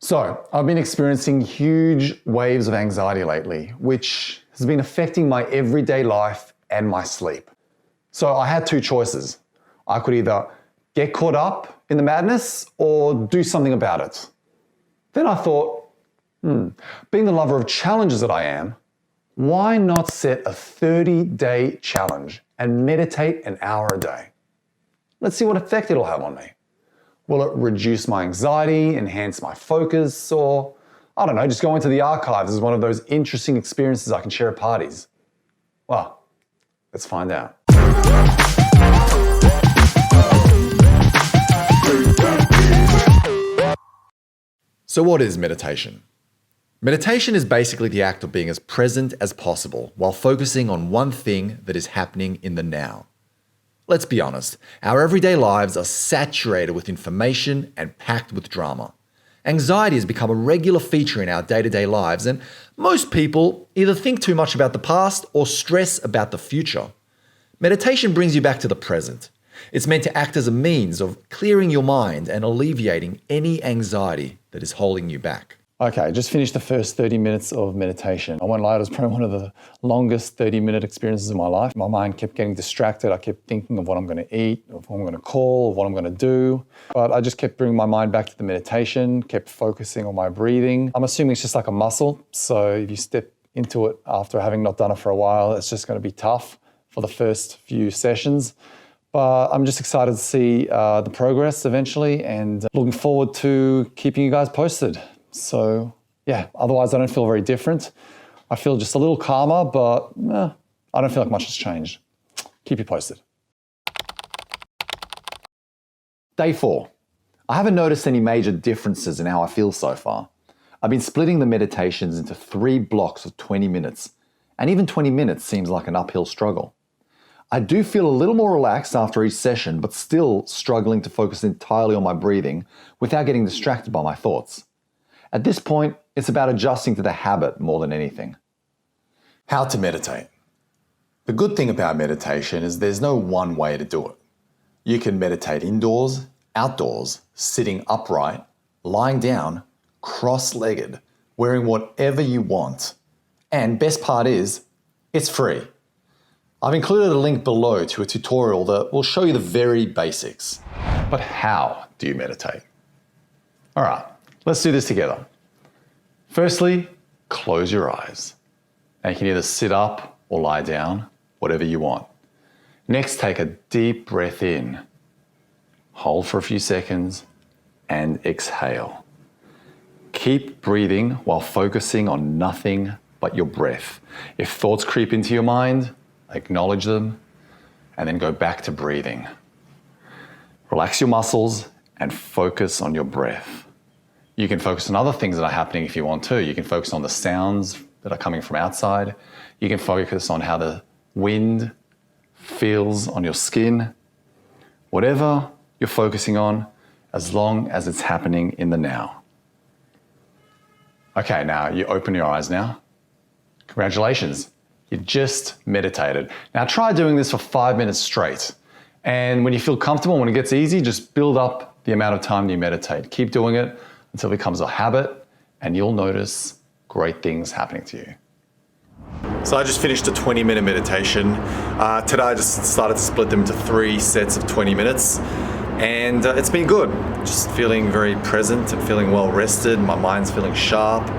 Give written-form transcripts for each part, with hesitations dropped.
So, I've been experiencing huge waves of anxiety lately, which has been affecting my everyday life and my sleep. So, I had two choices. I could either get caught up in the madness or do something about it. Then I thought, being the lover of challenges that I am, why not set a 30-day challenge and meditate an hour a day? Let's see what effect it'll have on me. Will it reduce my anxiety, enhance my focus, or, I don't know, just go into the archives as one of those interesting experiences I can share at parties? Well, let's find out. So what is meditation? Meditation is basically the act of being as present as possible while focusing on one thing that is happening in the now. Let's be honest, our everyday lives are saturated with information and packed with drama. Anxiety has become a regular feature in our day-to-day lives, and most people either think too much about the past or stress about the future. Meditation brings you back to the present. It's meant to act as a means of clearing your mind and alleviating any anxiety that is holding you back. Okay, just finished the first 30 minutes of meditation. I won't lie, it was probably one of the longest 30-minute experiences of my life. My mind kept getting distracted. I kept thinking of what I'm going to eat, of who I'm going to call, of what I'm going to do. But I just kept bringing my mind back to the meditation, kept focusing on my breathing. I'm assuming it's just like a muscle. So if you step into it after having not done it for a while, it's just going to be tough for the first few sessions. But I'm just excited to see the progress eventually and looking forward to keeping you guys posted. So yeah, otherwise I don't feel very different. I feel just a little calmer, but I don't feel like much has changed. Keep you posted. Day 4. I haven't noticed any major differences in how I feel so far. I've been splitting the meditations into 3 blocks of 20 minutes, and even 20 minutes seems like an uphill struggle. I do feel a little more relaxed after each session, but still struggling to focus entirely on my breathing without getting distracted by my thoughts. At this point, it's about adjusting to the habit more than anything. How to meditate. The good thing about meditation is there's no one way to do it. You can meditate indoors, outdoors, sitting upright, lying down, cross-legged, wearing whatever you want. And best part is, it's free. I've included a link below to a tutorial that will show you the very basics. But how do you meditate? All right, let's do this together. Firstly, close your eyes. And you can either sit up or lie down, whatever you want. Next, take a deep breath in. Hold for a few seconds and exhale. Keep breathing while focusing on nothing but your breath. If thoughts creep into your mind, acknowledge them and then go back to breathing. Relax your muscles and focus on your breath. You can focus on other things that are happening if you want to. You can focus on the sounds that are coming from outside. You can focus on how the wind feels on your skin. Whatever you're focusing on, as long as it's happening in the now. Okay, now you open your eyes now. Congratulations, you just meditated. Now try doing this for 5 minutes straight. And when you feel comfortable, when it gets easy, just build up the amount of time you meditate. Keep doing it until it becomes a habit, and you'll notice great things happening to you. So I just finished a 20-minute meditation. Today I just started to split them into 3 sets of 20 minutes, and it's been good. Just feeling very present and feeling well rested. My mind's feeling sharp,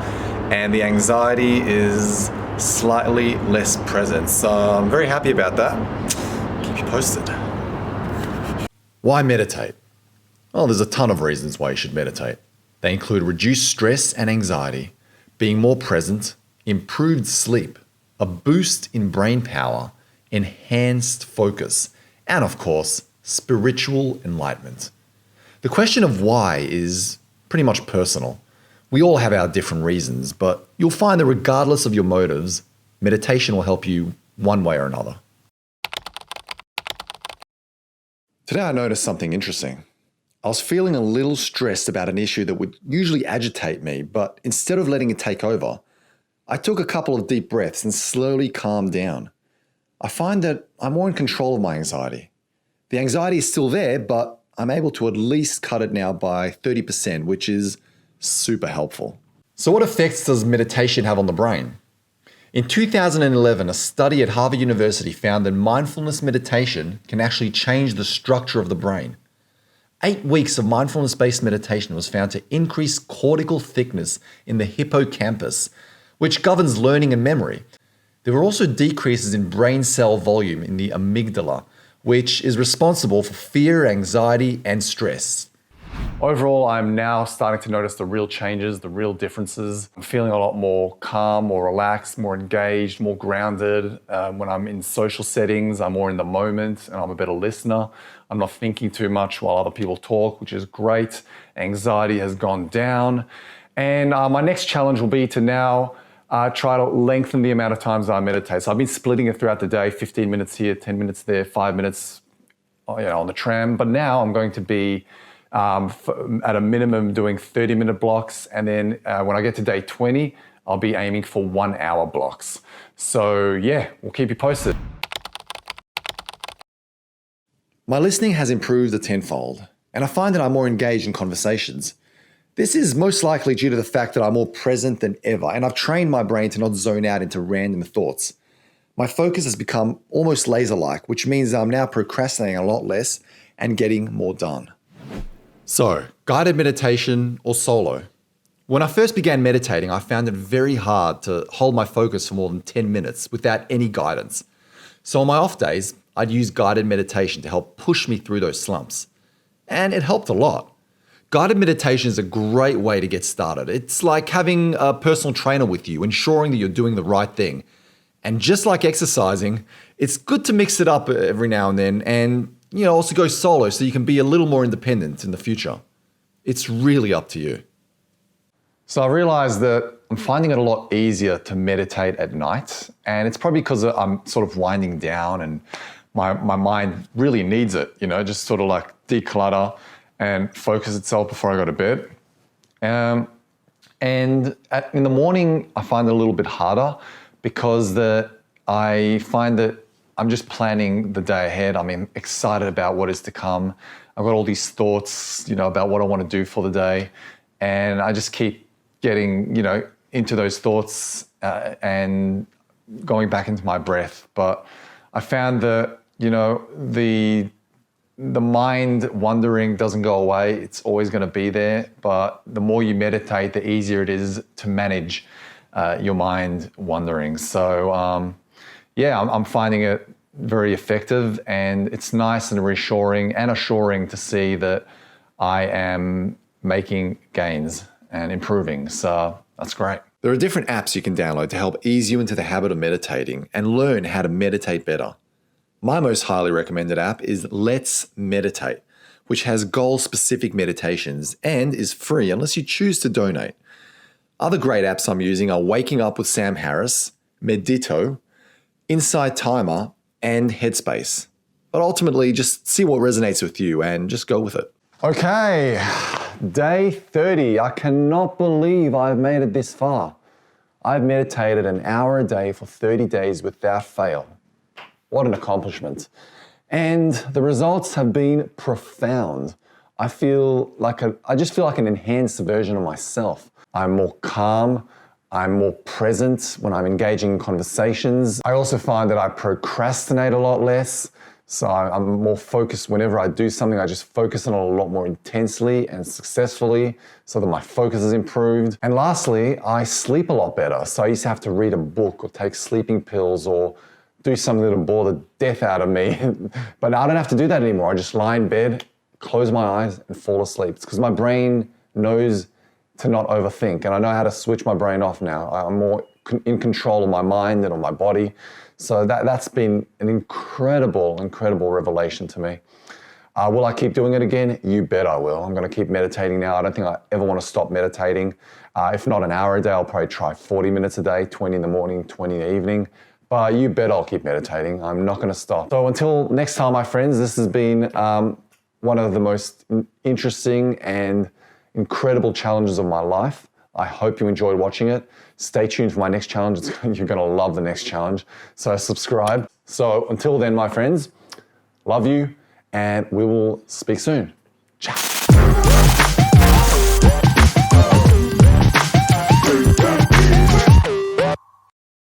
and the anxiety is slightly less present. So I'm very happy about that. Keep you posted. Why meditate? Well, there's a ton of reasons why you should meditate. They include reduced stress and anxiety, being more present, improved sleep, a boost in brain power, enhanced focus, and of course, spiritual enlightenment. The question of why is pretty much personal. We all have our different reasons, but you'll find that regardless of your motives, meditation will help you one way or another. Today I noticed something interesting. I was feeling a little stressed about an issue that would usually agitate me, but instead of letting it take over, I took a couple of deep breaths and slowly calmed down. I find that I'm more in control of my anxiety. The anxiety is still there, but I'm able to at least cut it now by 30%, which is Super helpful. So what effects does meditation have on the brain? In 2011, a study at Harvard University found that mindfulness meditation can actually change the structure of the brain. 8 weeks of mindfulness-based meditation was found to increase cortical thickness in the hippocampus, which governs learning and memory. There were also decreases in brain cell volume in the amygdala, which is responsible for fear, anxiety, and stress. Overall, I'm now starting to notice the real changes, the real differences. I'm feeling a lot more calm, more relaxed, more engaged, more grounded. When I'm in social settings, I'm more in the moment and I'm a better listener. I'm not thinking too much while other people talk, which is great. Anxiety has gone down. And my next challenge will be to now try to lengthen the amount of times I meditate. So I've been splitting it throughout the day, 15 minutes here, 10 minutes there, 5 minutes on the tram. But now I'm going to be at a minimum doing 30-minute blocks. And then when I get to day 20, I'll be aiming for 1-hour blocks. So yeah, we'll keep you posted. My listening has improved a tenfold, and I find that I'm more engaged in conversations. This is most likely due to the fact that I'm more present than ever, and I've trained my brain to not zone out into random thoughts. My focus has become almost laser-like, which means I'm now procrastinating a lot less and getting more done. So, guided meditation or solo? When I first began meditating, I found it very hard to hold my focus for more than 10 minutes without any guidance. So on my off days, I'd use guided meditation to help push me through those slumps. And it helped a lot. Guided meditation is a great way to get started. It's like having a personal trainer with you, ensuring that you're doing the right thing. And just like exercising, it's good to mix it up every now and then and also go solo so you can be a little more independent in the future. It's really up to you. So I realized that I'm finding it a lot easier to meditate at night. And it's probably because I'm sort of winding down and my mind really needs it, just sort of like declutter and focus itself before I go to bed. And in the morning, I find it a little bit harder because I find that I'm just planning the day ahead. I'm excited about what is to come. I've got all these thoughts, about what I want to do for the day. And I just keep getting, into those thoughts and going back into my breath. But I found that, the mind wandering doesn't go away. It's always going to be there. But the more you meditate, the easier it is to manage your mind wandering. So, I'm finding it very effective, and it's nice and reassuring and assuring to see that I am making gains and improving. So that's great. There are different apps you can download to help ease you into the habit of meditating and learn how to meditate better. My most highly recommended app is Let's Meditate, which has goal-specific meditations and is free unless you choose to donate. Other great apps I'm using are Waking Up with Sam Harris, Medito, Inside Timer, and Headspace. But ultimately, just see what resonates with you and just go with it. Okay, day 30. I cannot believe I've made it this far. I've meditated an hour a day for 30 days without fail. What an accomplishment. And the results have been profound. I just feel like an enhanced version of myself. I'm more calm. I'm more present when I'm engaging in conversations. I also find that I procrastinate a lot less. So I'm more focused whenever I do something. I just focus on it a lot more intensely and successfully so that my focus is improved. And lastly, I sleep a lot better. So I used to have to read a book or take sleeping pills or do something that would bore the death out of me. But now I don't have to do that anymore. I just lie in bed, close my eyes and fall asleep. It's because my brain knows to not overthink. And I know how to switch my brain off now. I'm more in control of my mind and of my body. So that's been an incredible, incredible revelation to me. Will I keep doing it again? You bet I will. I'm going to keep meditating now. I don't think I ever want to stop meditating. If not an hour a day, I'll probably try 40 minutes a day, 20 in the morning, 20 in the evening. But you bet I'll keep meditating. I'm not going to stop. So until next time, my friends, this has been one of the most interesting and incredible challenges of my life. I hope you enjoyed watching it. Stay tuned for my next challenge. You're going to love the next challenge. So subscribe. So until then, my friends, love you, and we will speak soon. Ciao.